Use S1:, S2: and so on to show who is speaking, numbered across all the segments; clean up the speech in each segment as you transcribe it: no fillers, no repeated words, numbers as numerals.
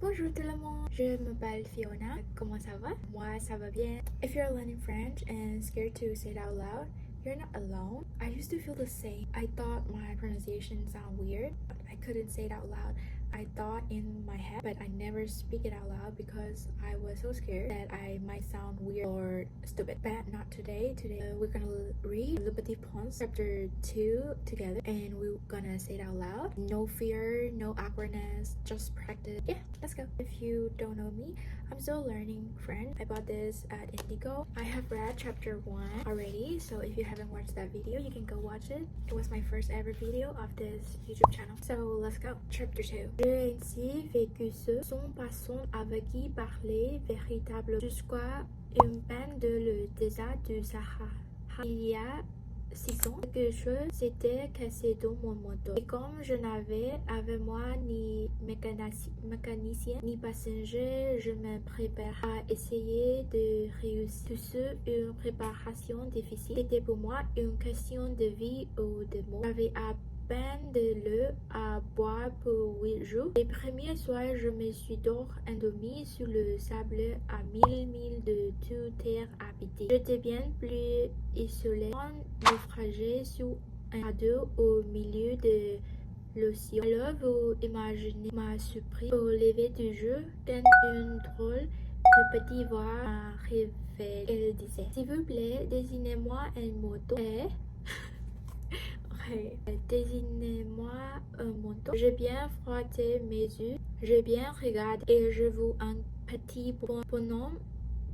S1: Bonjour tout le monde, je m'appelle Fiona. Comment ça va? Moi, ça va bien. If you're learning French and scared to say it out loud, you're not alone. I used to feel the same. I thought my pronunciation sounded weird, but I couldn't say it out loud. I thought in my head, but I never speak it out loud because I was so scared that I might sound weird or stupid. But not today. Today we're gonna read Le Petit Prince chapter 2 together and we're gonna say it out loud. No fear, no awkwardness, just practice. Yeah, let's go. If you don't know me, I'm still learning French. I bought this at Indigo. I have read chapter 1 already, so if you haven't watched that video, you can go watch it. It was my first ever video of this YouTube channel. So let's go. Chapter 2. J'ai ainsi vécu son passant avec qui parler véritable jusqu'à une peine de le désert du Sahara. Il y a 6 ans, quelque chose s'était cassé dans mon moto. Et comme je n'avais avec moi ni mécanicien ni passager, je me prépare à essayer de réussir. Tout ce, une préparation difficile. C'était pour moi une question de vie ou de mort. J'avais à peine de l'eau à boire pour 8 jours. Les premiers soirs, je me suis donc endormie sur le sable à 1000 milles de toute terre habitée. J'étais bien plus isolée, naufragée sur un radeau au milieu de l'océan. Alors vous imaginez ma surprise au lever du jour quand une drôle de petite voix m'a réveillée. Elle disait: s'il vous plaît, désignez-moi une moto. Désignez-moi un moto. J'ai bien frotté mes yeux, j'ai bien regardé et je vois un petit bonhomme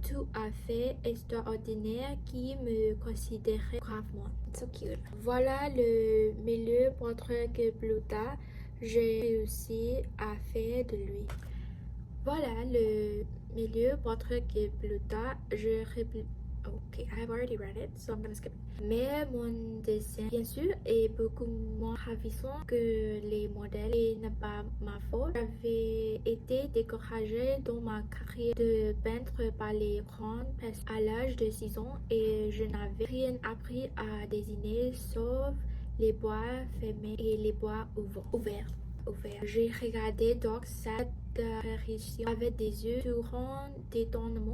S1: tout à fait extraordinaire qui me considérait gravement. So cute. Voilà le meilleur portrait que plus tard j'ai réussi à faire de lui. Voilà le meilleur portrait que plus tard j'ai réussi. Okay, I've already read it, so I'm gonna skip it. Mais mon dessin, bien sûr, est beaucoup moins ravissant que les modèles et n'est pas ma faute. J'avais été découragée dans ma carrière de peintre par les grandes personnes à l'âge de 6 ans et je n'avais rien appris à dessiner sauf les bois fermés et les bois ouverts. J'ai regardé donc cette apparition avec des yeux durant d'étonnement.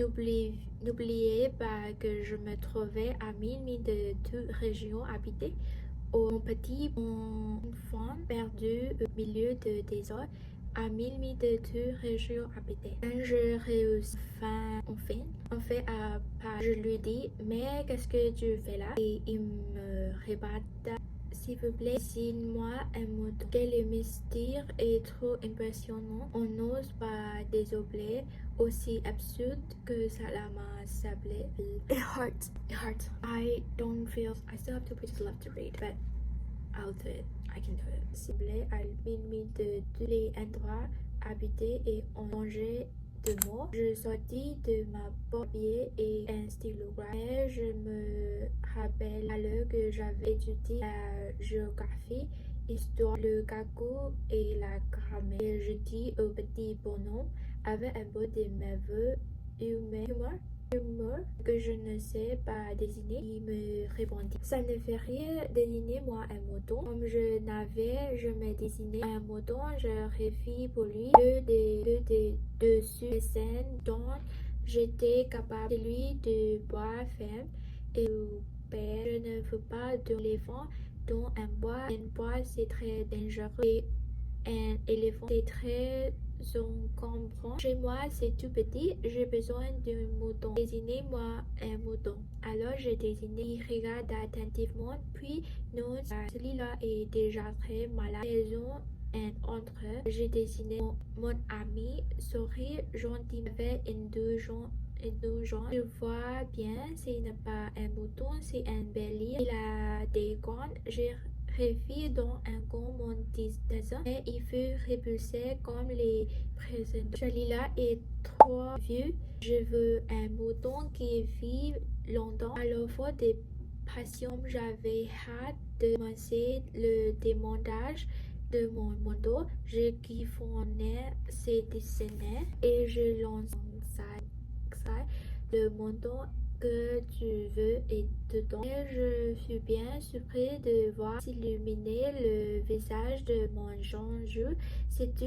S1: N'oubliez pas que je me trouvais à 1000 milles de toute région habitée, mon petit enfant perdu au milieu de désert, à 1000 milles de toute région habitée. Quand je réussis enfin à part, je lui dis: mais qu'est-ce que tu fais là? Et il me répète: s'il vous plaît, dessine-moi un moto. Quel mystère est trop impressionnant. On n'ose pas désobler aussi absurde que cela m'a semblé. It hurts. I still have 2 pages left to read, but I'll do it. I can do it. Ciblé à 1000 milles de tous les endroits habités et en danger de mort. Je sortis de ma papier et un stylo gras. Je me rappelle alors que j'avais étudié la géographie, histoire, le calcul et la grammaire. Et je dis au petit bonhomme avec un peu de merveilleux humour que je ne sais pas dessiner. Il me répondit: ça ne fait rien, dessiner-moi un mouton. Comme je me dessinais un mouton, je refis pour lui dessus les scènes dont j'étais capable, celui de bois ferme et père. Je ne veux pas d'un éléphant dans un bois. Un bois, c'est très dangereux et un éléphant, c'est très encombrant. Chez moi, c'est tout petit. J'ai besoin d'un mouton. Dessinez-moi un mouton. Alors, j'ai dessiné. Il regarde attentivement. Puis, non, celui-là est déjà très malade. Raison un autre. J'ai dessiné mon ami sourit gentiment avec une deux jambes. Je vois bien, ce n'est pas un mouton, c'est un bélier. Il a des cornes. J'ai refait dans un grand mon dessin et il fut repoussé comme les précédents. Celui-là est trop vieux. Je veux un mouton qui vit longtemps. À la fois des passions, j'avais hâte de commencer le démontage de mon moto. Je kiffonnais ces dessins et je lançais le moto que tu veux et dedans. Et je fus bien surpris de voir s'illuminer le visage de mon Jean-Jus. C'est-tu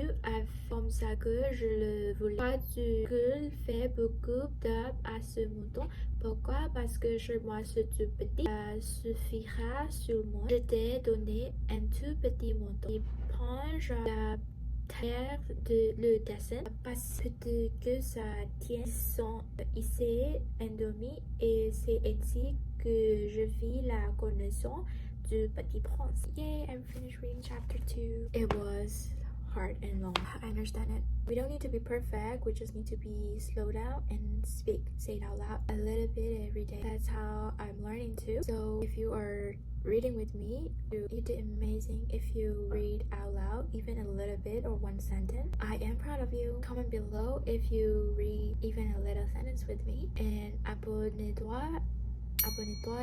S1: comme ça que je le voulais? Crois-tu qu'il fait beaucoup d'heures à ce mouton? Pourquoi? Parce que chez moi, ce tout petit, ça suffira sûrement. Je t'ai donné un tout petit mouton. Il penche la terre de le dessin parce que ça tient son ici endormi et c'est ainsi que je vis la connaissance du Petit Prince. Yay, I'm finished reading chapter 2. It was hard and long. I understand it. We don't need to be perfect. We just need to be slow down and say it out loud a little bit every day. That's how I'm learning too. So if you are reading with me, you did amazing. If you read out loud even a little bit or one sentence, I am proud of you. Comment below if you read even a little sentence with me, and abonnez-toi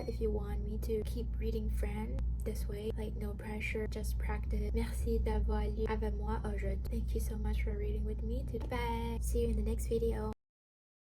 S1: if you want me to keep reading friends this way, like no pressure, just practice. Merci d'avoir lu avec moi aujourd'hui. Thank you so much for reading with me today. Bye. See you in the next video.